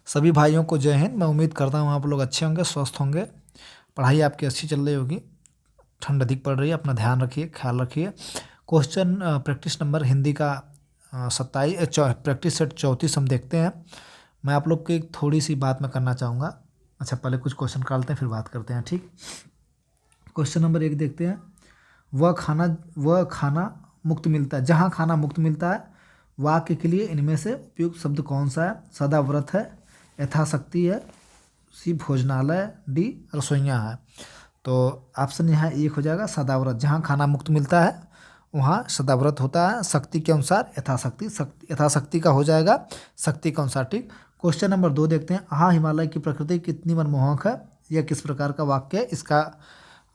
सभी भाइयों को जय हिंद। मैं उम्मीद करता हूँ आप लोग अच्छे होंगे, स्वस्थ होंगे, पढ़ाई आपकी अच्छी चल रही होगी। ठंड अधिक पड़ रही है, अपना ध्यान रखिए, ख्याल रखिए। क्वेश्चन प्रैक्टिस नंबर हिंदी का 27 प्रैक्टिस सेट 34 हम देखते हैं। मैं आप लोग की एक थोड़ी सी बात मैं करना चाहूँगा। अच्छा, पहले कुछ क्वेश्चन निकालते हैं फिर बात करते हैं, ठीक। क्वेश्चन नंबर 1 देखते हैं। वह खाना मुक्त मिलता है, जहाँ खाना मुक्त मिलता है वाक्य के लिए इनमें से उपयुक्त शब्द कौन सा है? सदाव्रत है, यथाशक्ति है, सी भोजनालय, डी रसोइयाँ है। तो ऑप्शन यहाँ 1 हो जाएगा सदाव्रत। जहाँ खाना मुक्त मिलता है वहाँ सदाव्रत होता है। शक्ति के अनुसार यथाशक्ति, यथाशक्ति का हो जाएगा शक्ति के अनुसार, ठीक। क्वेश्चन नंबर 2 देखते हैं। हाँ, हिमालय की प्रकृति कितनी मनमोहक है, यह किस प्रकार का वाक्य है? इसका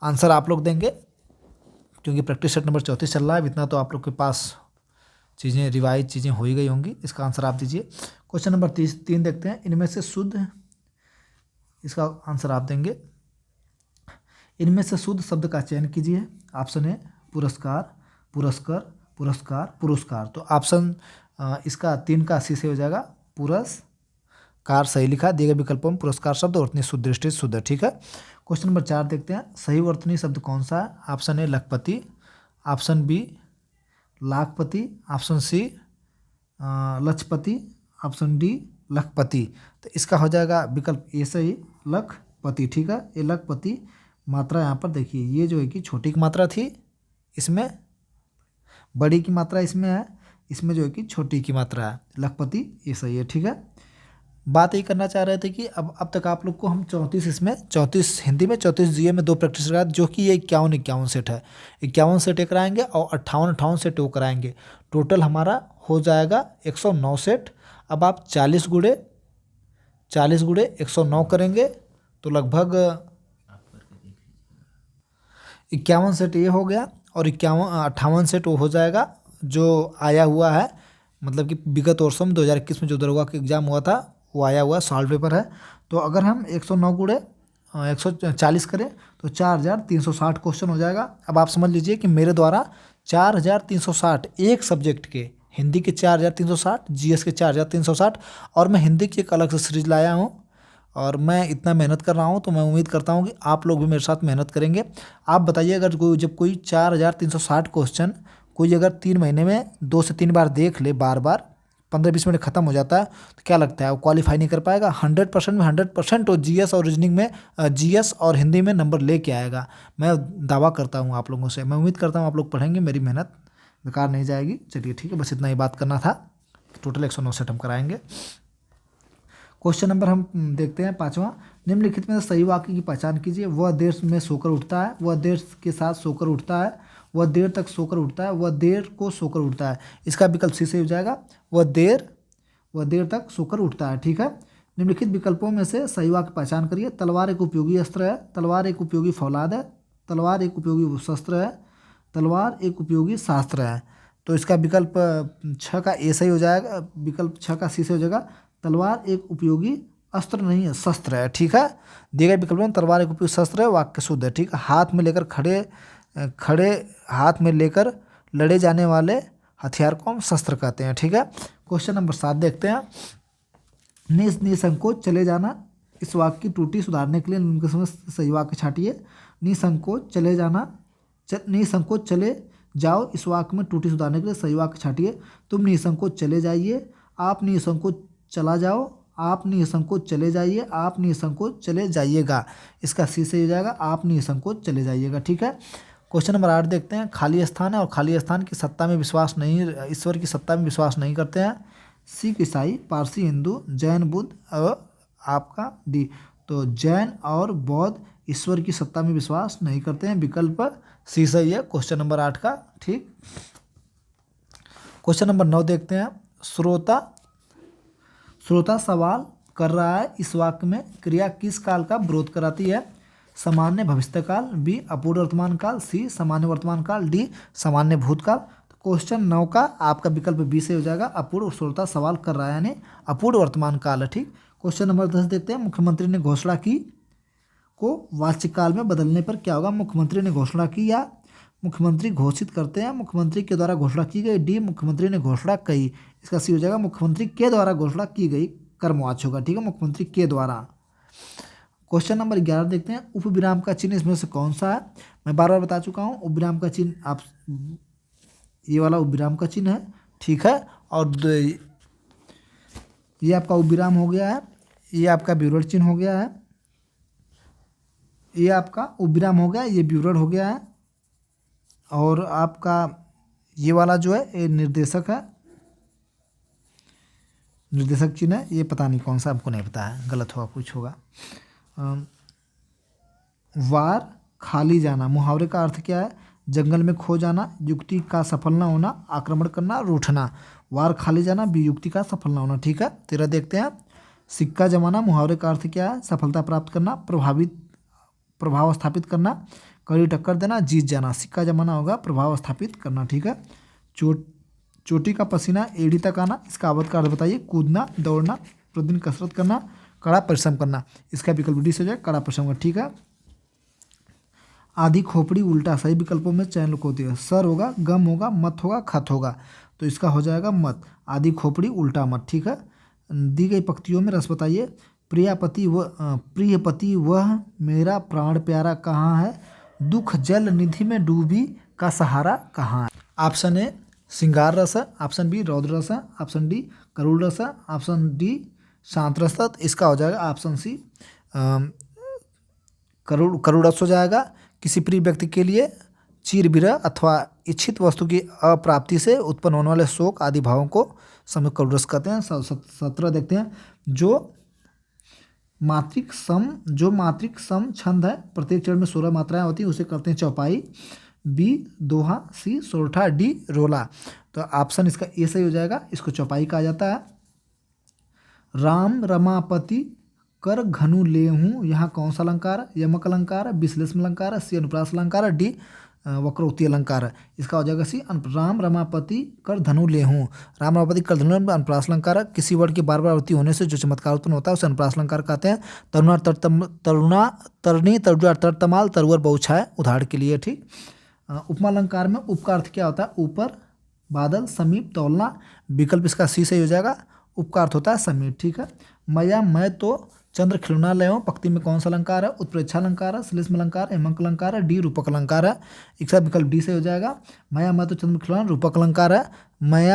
आंसर आप लोग देंगे क्योंकि प्रैक्टिस सेट नंबर 34 चल रहा है। इतना तो आप लोग के पास चीज़ें रिवाइज चीज़ें हो ही गई होंगी। इसका आंसर आप दीजिए। क्वेश्चन नंबर 3 देखते हैं। इनमें से शुद्ध, इसका आंसर आप देंगे। इनमें से शुद्ध शब्द का चयन कीजिए। ऑप्शन है पुरस्कार, पुरस्कार, पुरस्कार, पुरस्कार। तो ऑप्शन इसका 3 का सी से हो जाएगा पुरस्कार। सही लिखा। दिए गए विकल्पों में पुरस्कार शब्द वर्तनी शुद्ध दृष्टि शुद्ध है, ठीक है। क्वेश्चन नंबर 4 देखते हैं। सही वर्तनी शब्द कौन सा है? ऑप्शन ए लखपति, ऑप्शन बी लाखपति, ऑप्शन सी लक्षपति, ऑप्शन डी लखपति। तो इसका हो जाएगा विकल्प ए सही, लखपति, ठीक है। ये लखपति मात्रा यहाँ पर देखिए, ये जो है कि छोटी की मात्रा थी, इसमें बड़ी की मात्रा इसमें है, इसमें जो है कि छोटी की मात्रा है। लखपति ये सही है, ठीक है। बात ये करना चाह रहे थे कि अब तक आप लोग को हम 34 इसमें 34 हिंदी में 34 जीए में 2 प्रैक्टिस करा, जो कि ये 51 सेट है। 51 सेट कराएंगे और 58 सेट वो कराएंगे। टोटल हमारा हो जाएगा 109 सेट। अब आप 40 गुणे 109 करेंगे तो लगभग 51 सेट ये हो गया और 58 सेट वो हो जाएगा जो आया हुआ है। मतलब कि विगत वर्षों में 2021 में जो दरोगा का एग्ज़ाम हुआ था वो आया हुआ सॉल्व पेपर है। तो अगर हम 109 गुणे 140 करें तो 4360 क्वेश्चन हो जाएगा। अब आप समझ लीजिए कि मेरे द्वारा 4360 एक सब्जेक्ट के, हिंदी के 4360, जीएस के 4360, और मैं हिंदी की एक अलग से सीरीज लाया हूँ और मैं इतना मेहनत कर रहा हूँ। तो मैं उम्मीद करता हूँ कि आप लोग भी मेरे साथ मेहनत करेंगे। आप बताइए, अगर जब कोई 4360 क्वेश्चन कोई अगर 3 महीने में 2 से 3 बार देख ले, बार बार 15-20 मिनट खत्म हो जाता है, तो क्या लगता है वो क्वालिफाई नहीं कर पाएगा? 100% में 100% वो जीएस और रीजनिंग में, जीएस और हिंदी में नंबर लेके आएगा। मैं दावा करता हूँ आप लोगों से। मैं उम्मीद करता हूँ आप लोग पढ़ेंगे, मेरी मेहनत बेकार नहीं जाएगी। चलिए ठीक है, बस इतना ही बात करना था। टोटल 109 सेट हम कराएंगे। क्वेश्चन नंबर हम देखते हैं 5वां। निम्नलिखित में सही वाक्य की पहचान कीजिए। वह देर में सोकर उठता है, वह देर के साथ सोकर उठता है, वह देर तक सोकर उठता है, वह देर को सोकर उठता है। इसका विकल्प सी से हो जाएगा, वह देर तक सोकर उठता है, ठीक है। निम्नलिखित विकल्पों में से सही वाक्य पहचान करिए। तलवार एक उपयोगी अस्त्र है, तलवार एक उपयोगी फौलाद है, तलवार एक उपयोगी शस्त्र है, तलवार एक उपयोगी शास्त्र है। तो इसका विकल्प 6 का ए सही हो जाएगा, विकल्प 6 का सी से हो जाएगा। तलवार एक उपयोगी अस्त्र नहीं है, शस्त्र है, ठीक है। दिए गए विकल्प में तलवार एक उपयोगी शस्त्र है, वाक्य शुद्ध है, ठीक है। हाथ में लेकर हाथ में लेकर लड़े जाने वाले हथियार को हम शस्त्र कहते हैं, ठीक है। क्वेश्चन नंबर 7 देखते हैं। निसंकोच चले जाना, इस वाक्य की त्रुटि सुधारने के लिए निम्न में सही वाक्य छाटिए। निसंकोच चले जाना, निसंकोच चले जाओ, इस वाक्य में त्रुटि सुधारने के लिए सही वाक्य छाटिए। तुम निसंकोच चले जाइए, आप निसंकोच चला जाओ, आप निसंकोच चले जाइए, आप निसंकोच चले जाइएगा। इसका सी से हो जाएगा, आप निसंकोच चले जाइएगा, ठीक है। क्वेश्चन नंबर 8 देखते हैं। खाली स्थान है और खाली स्थान की सत्ता में विश्वास नहीं, ईश्वर की सत्ता में विश्वास नहीं करते हैं। सिख, ईसाई, पारसी, हिंदू, जैन, बुद्ध और आपका डी। तो जैन और बौद्ध ईश्वर की सत्ता में विश्वास नहीं करते हैं। विकल्प सी सही है क्वेश्चन नंबर 8 का, ठीक। क्वेश्चन नंबर 9 देखते हैं। श्रोता सवाल कर रहा है, इस वाक्य में क्रिया किस काल का विरोध कराती है? सामान्य भविष्यकाल, बी अपूर्व वर्तमान काल, सी सामान्य वर्तमान काल, डी सामान्य भूतकाल। तो क्वेश्चन 9 का आपका विकल्प बी से हो जाएगा, अपूर्व। श्रोता सवाल कर रहा है यानी अपूर्व वर्तमान काल है, ठीक। क्वेश्चन नंबर 10 देखते हैं। मुख्यमंत्री ने घोषणा की को वार्षिक काल में बदलने पर क्या होगा? मुख्यमंत्री ने घोषणा की या मुख्यमंत्री घोषित करते हैं, मुख्यमंत्री के द्वारा घोषणा की गई, डी मुख्यमंत्री ने घोषणा कही। इसका सी हो जाएगा, मुख्यमंत्री के द्वारा घोषणा की गई कर्मवाच्य होगा, ठीक है, मुख्यमंत्री के द्वारा। क्वेश्चन नंबर 11 देखते हैं, उपविराम का चिन्ह इसमें से कौन सा है। मैं बार बार बता चुका हूँ, उपविराम का चिन्ह आप ये वाला उपविराम का चिन्ह है, ठीक है। और ये आपका उपविराम हो गया है, ये आपका विवरण चिन्ह हो गया है, ये आपका उपविराम हो गया, ये विवरण हो गया है, और आपका ये वाला जो है ये निर्देशक है, निर्देशक चिन्ह है, ये पता नहीं कौन सा, आपको नहीं पता है, गलत होगा, कुछ होगा। वार खाली जाना, मुहावरे का अर्थ क्या है। जंगल में खो जाना, युक्ति का सफल ना होना, आक्रमण करना, रूठना। वार खाली जाना, युक्ति का सफल ना होना, ठीक है। 13 देखते हैं, सिक्का जमाना, मुहावरे का अर्थ क्या है। सफलता प्राप्त करना, प्रभाव स्थापित करना, कड़ी टक्कर देना, जीत जाना। सिक्का जमाना होगा प्रभाव स्थापित करना, ठीक है। चोटी का पसीना एड़ी तक आना, इसका अवध का अर्थ बताइए। कूदना, दौड़ना, प्रतिदिन कसरत करना, कड़ा परिश्रम करना। इसका विकल्प डी से हो जाए कड़ा परिश्रम करना, ठीक है। आधी खोपड़ी उल्टा, सही विकल्पों में चयन होती है। सर होगा, गम होगा, मत होगा, खत होगा, तो इसका हो जाएगा मत। आधी खोपड़ी उल्टा मत, ठीक है। दी गई पंक्तियों में रस बताइए। प्रियपति वह मेरा प्राण प्यारा कहाँ है, दुख जल निधि में डूबी का सहारा कहाँ है। ऑप्शन ए श्रृंगार रस है, ऑप्शन बी रौद्र रस है, ऑप्शन डी करुण रस है, ऑप्शन डी शांत रस है। इसका हो जाएगा ऑप्शन सी करुण रस हो जाएगा। किसी प्रिय व्यक्ति के लिए चीर विरह अथवा इच्छित वस्तु की अप्राप्ति से उत्पन्न होने वाले शोक आदि भावों को समय करुण रस कहते हैं। 17 देखते हैं, जो मात्रिक सम छंद है, प्रत्येक चरण में 16 मात्राएं होती हैं, उसे करते हैं चौपाई। बी दोहा, सी सोरठा, डी रोला। तो ऑप्शन इसका ए सही हो जाएगा, इसको चौपाई कहा जाता है। राम रमापति कर घनु लेहूं, यहाँ कौन सा अलंकार है। यमक अलंकार है, विश्लेषण अलंकार है, सी अनुप्रास अलंकार है, डी वक्रोक्ति अलंकार है। इसका हो जाएगा सी राम रमापति कर धनु लेहूं। राम रमापति कर धनु अनुप्रास अलंकार है। किसी वर्ड की बार बार आवृत्ति होने से जो चमत्कार उत्पन्न होता है उसे अनुप्रास अलंकार कहते हैं। तरनी तरुआ तरतमाल तरुअर बहुछाए, उदाहरण के लिए, ठीक। उपमा अलंकार में उप का अर्थ क्या होता है, ऊपर, बादल, समीप, तौलना। विकल्प इसका सी सही हो जाएगा, उप का अर्थ होता है समीप, ठीक है। मैं तो चंद्र खिलौना ले आऊं, पंक्ति में कौन सा अलंकार है। उत्प्रेक्षा अलंकार है, श्लेष्म अलंकार है, हेमंक अलंकार है, डी रूपक अलंकार है। इसका विकल्प डी से हो जाएगा। मैं तो चंद्र खिलौना रूपक अलंकार है।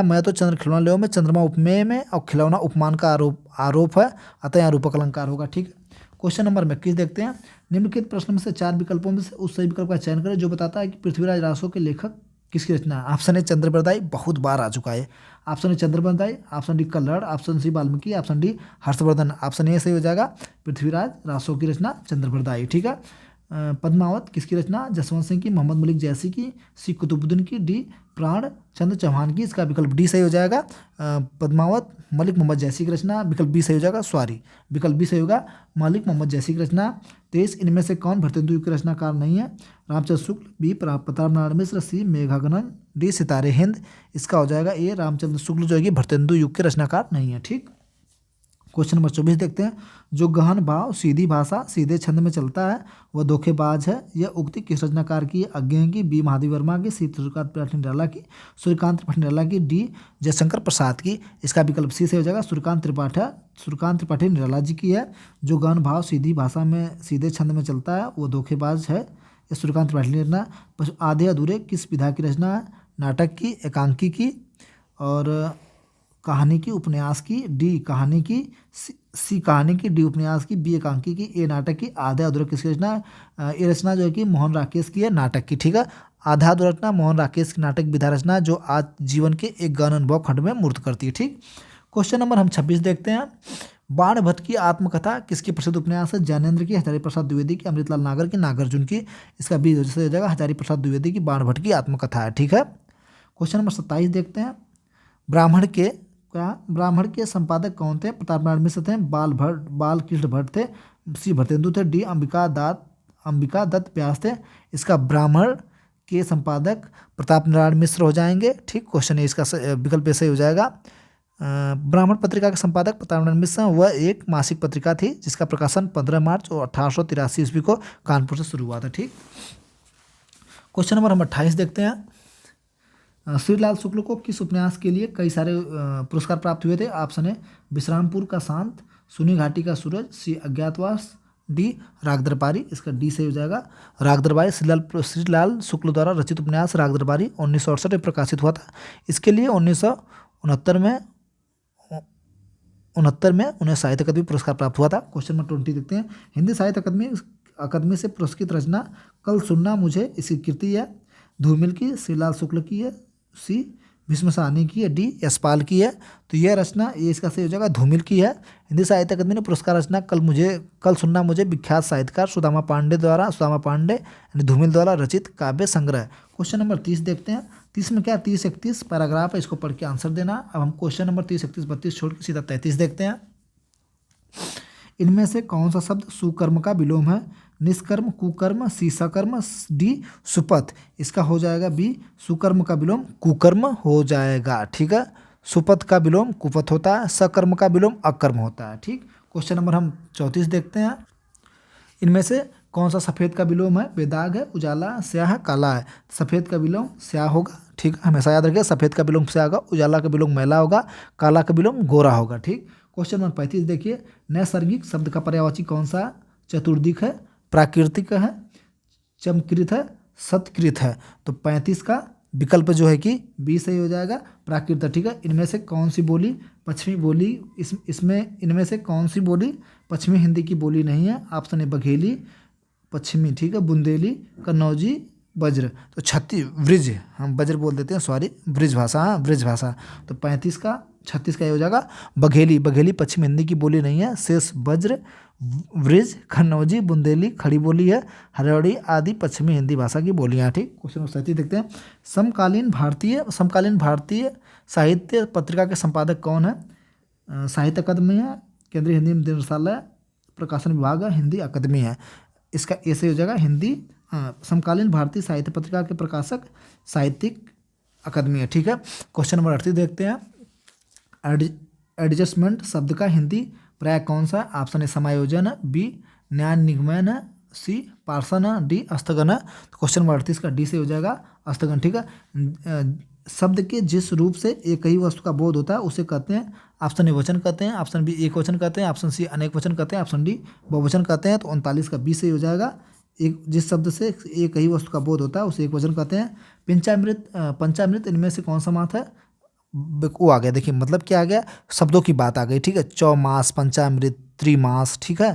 मैं तो चंद्र खिलौना ले आऊं में चंद्रमा उपमेय में और खिलौना उपमान का आरोप है, अतः यहाँ रूपक अलंकार होगा, ठीक है। क्वेश्चन नंबर 21 देखते हैं, निम्नलिखित प्रश्न में से 4 विकल्पों में से उस सही विकल्प का चयन करें जो बताता है कि पृथ्वीराज रासो के लेखक किसकी रचना है। ऑप्शन ए चंद्रबरदाई, बहुत बार आ चुका है। Option A Chandbardai, option D Kallad, option C Valmiki, option D Harshvardhan. Option A सही हो जाएगा, पृथ्वीराज रासो की रचना चंद्रबरदाई, ठीक है। पद्मावत किसकी रचना, जसवंत सिंह की, मोहम्मद मलिक जैसी की, सी कुतुबुद्दीन की, डी प्राण चंद्र चौहान की। इसका विकल्प डी सही हो जाएगा, पद्मावत मलिक मोहम्मद जैसी की रचना। विकल्प बी सही हो जाएगा, विकल्प बी सही होगा, मलिक मोहम्मद जैसी की रचना। 23 इनमें से कौन भरतेंदु युग के रचनाकार नहीं है। रामचंद्र शुक्ल, बी प्रतापनारायण मिश्र, सी मेघागणन, डी सितारे हिंद। इसका हो जाएगा ए रामचंद्र शुक्ल जो है कि भरतेंदु युग के रचनाकार नहीं है, ठीक। क्वेश्चन नंबर 24 देखते हैं, जो गहन भाव, सीधी भाषा, सीधे छंद में चलता है वह धोखेबाज है। यह उक्ति किस रचनाकार की है। अज्ञेय की, बी महादेव वर्मा की, सी सूर्यकांत त्रिपाठी निराला की, सूर्यकांत त्रिपाठी निराला की, डी जयशंकर प्रसाद की। इसका विकल्प सी से हो जाएगा, सूर्यकांत त्रिपाठी निराला जी की है। जो गहन भाव सीधी भाषा में सीधे छंद में चलता है वो धोखेबाज है, यह सूर्यकांत त्रिपाठी की रचना। आधे अधूरे किस विधा की रचना है। नाटक की, एकांकी की, और कहानी की, उपन्यास की, डी कहानी की, सी कहानी की, डी उपन्यास की, बी एकांकी की, ए नाटक की। आधे अधूरे किसकी रचना है। ये रचना जो है कि मोहन राकेश की है, नाटक की, ठीक है। आधा अधूरा रचना मोहन राकेश की नाटक विधा रचना जो आज जीवन के एक गहन अनुभव खंड में मूर्त करती है, ठीक। क्वेश्चन नंबर हम 26 देखते हैं, बाण भट्ट की आत्मकथा किसकी प्रसिद्ध उपन्यास है। ज्ञानेंद्र की, हजारी प्रसाद द्विवेदी की, अमृतलाल नागर की, नागार्जुन की। इसका बी जैसे हो जाएगा, हजारी प्रसाद द्विवेदी की बाण भट्ट की आत्मकथा है, ठीक है। क्वेश्चन नंबर 27 देखते हैं, ब्राह्मण के संपादक कौन थे। प्रतापनारायण मिश्र थे, बालकृष्ण भट्ट थे, सी भरतेंदु थे, डी अंबिका दत्त व्यास थे। इसका ब्राह्मण के संपादक प्रतापनारायण मिश्र हो जाएंगे, ठीक। क्वेश्चन है इसका विकल्प ऐसे हो जाएगा। ब्राह्मण पत्रिका के संपादक प्रतापनारायण मिश्र, वह एक मासिक पत्रिका थी जिसका प्रकाशन 15 मार्च 1883 ईस्वी को कानपुर से शुरू हुआ था, ठीक। क्वेश्चन नंबर हम 28 देखते हैं, श्रीलाल शुक्ल को किस उपन्यास के लिए कई सारे पुरस्कार प्राप्त हुए थे? ऑप्शन है विश्रामपुर का शांत, सुनी घाटी का सूरज, सी अज्ञातवास, डी राग दरबारी। इसका डी सही हो जाएगा राग दरबारी। श्रीलाल शुक्ल द्वारा रचित उपन्यास राग दरबारी 1968 में प्रकाशित हुआ था। इसके लिए 1969 में उन्हें साहित्य अकादमी पुरस्कार प्राप्त हुआ था। क्वेश्चन नंबर 20 देखते हैं। हिंदी साहित्य अकादमी से पुरस्कृत रचना कल सुनना मुझे इसकी कृति है? धूमिल की, श्रीलाल शुक्ल की है, सी भीष्म साहनी की है, डी यशपाल की है। तो यह रचना, ये इसका सही हो जाएगा धूमिल की है। हिंदी साहित्य अकादमी ने पुरस्कार रचना कल सुनना मुझे विख्यात साहित्यकार सुदामा पांडे यानी धूमिल द्वारा रचित काव्य संग्रह। क्वेश्चन नंबर 30 देखते हैं। 30 में क्या 30-31 पैराग्राफ है, इसको पढ़ के आंसर देना। अब हम क्वेश्चन नंबर 30-31-32 छोड़ के सीधा 33 देखते हैं। इनमें से कौन सा शब्द सुकर्म का विलोम है? निष्कर्म, कुकर्म, सी सकर्म, डी सुपथ। इसका हो जाएगा बी सुकर्म का विलोम कुकर्म हो जाएगा। ठीक है, सुपथ का विलोम कुपथ होता है, सकर्म का विलोम अकर्म होता है। ठीक, क्वेश्चन नंबर हम 34 देखते हैं। इनमें से कौन सा सफ़ेद का विलोम है? बेदाग है, उजाला, स्याह, काला है। सफ़ेद का विलोम स्याह होगा। ठीक, हमेशा याद रखिए सफ़ेद का विलोम स्याह होगा, उजाला का विलोम मैला होगा, काला का विलोम गोरा होगा। ठीक, क्वेश्चन नंबर 35 देखिए। नैसर्गिक शब्द का पर्यायवाची कौन सा? चतुर्दिक है, प्राकृतिक है, चमकृत है, सत्कृत है। तो 35 का विकल्प जो है कि बी सही हो जाएगा प्राकृत। ठीक है, इनमें से कौन सी बोली पश्चिमी बोली इसमें इनमें से कौन सी बोली पश्चिमी हिंदी की बोली नहीं है? ऑप्शन है बघेली पश्चिमी, ठीक है, बुंदेली, कन्नौजी, ब्रज। तो ब्रिज, हम ब्रज बोल देते हैं, सॉरी, ब्रिज भाषा। हाँ, ब्रिज भाषा। तो 36 का ये हो जाएगा बघेली पश्चिम हिंदी की बोली नहीं है। शेष ब्रज, ब्रिज, कन्नौजी, बुंदेली खड़ी बोली है। हरियाणी आदि पश्चिमी हिंदी भाषा की बोलियाँ। ठीक, क्वेश्चन नंबर 37 देखते हैं। समकालीन भारतीय साहित्य पत्रिका के संपादक कौन है? साहित्य अकादमी है, केंद्रीय हिंदी निदेशालय, प्रकाशन विभाग है, हिंदी अकादमी है। इसका ए सही हो जाएगा हिंदी। समकालीन भारतीय साहित्य पत्रिका के प्रकाशक साहित्यिक अकादमी है। ठीक है, क्वेश्चन नंबर 38 देखते हैं। एडजस्टमेंट शब्द का हिंदी पर्याय कौन सा? ऑप्शन है समायोजन, बी न्याय निगमन, सी पार्सन, डी स्थगन। तो क्वेश्चन नंबर 38 का डी से हो जाएगा स्थगन। ठीक है, शब्द के जिस रूप से एक ही वस्तु का बोध होता है उसे कहते हैं, ऑप्शन ए वचन कहते हैं, ऑप्शन बी एक वचन कहते हैं, ऑप्शन सी अनेक वचन कहते हैं, ऑप्शन डी बहुवचन कहते हैं। तो 39 का बी से हो जाएगा। जिस शब्द से एक ही वस्तु का बोध होता है उसे एक वचन कहते हैं। पंचामृत इनमें से कौन सा मास है? वो आ गया, देखिए मतलब क्या आ गया, शब्दों की बात आ गई। ठीक है, चौमास, पंचामृत, त्रिमास। ठीक है,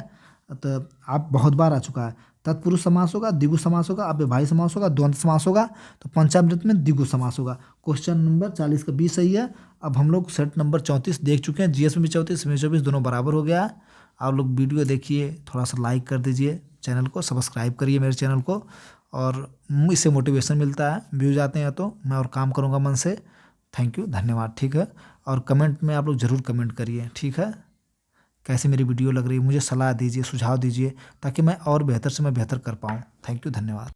तो आप बहुत बार आ चुका है। तत्पुरुष समास होगा, द्विगु समास होगा, अव्ययभावी समास होगा, द्वंद्व समास होगा। तो पंचामृत में द्विगु समास होगा। क्वेश्चन नंबर 40 का बी सही है। अब हम लोग सेट नंबर 34 देख चुके हैं। जीएस में भी 34 में 24 दोनों बराबर हो गया। आप लोग वीडियो देखिए, थोड़ा सा लाइक कर दीजिए, चैनल को सब्सक्राइब करिए मेरे चैनल को, और इससे मोटिवेशन मिलता है। व्यूज आते हैं तो मैं और काम करूँगा मन से। थैंक यू, धन्यवाद। ठीक है, और कमेंट में आप लोग ज़रूर कमेंट करिए। ठीक है, कैसी मेरी वीडियो लग रही है, मुझे सलाह दीजिए, सुझाव दीजिए, ताकि मैं और बेहतर से बेहतर कर पाऊँ। थैंक यू, धन्यवाद।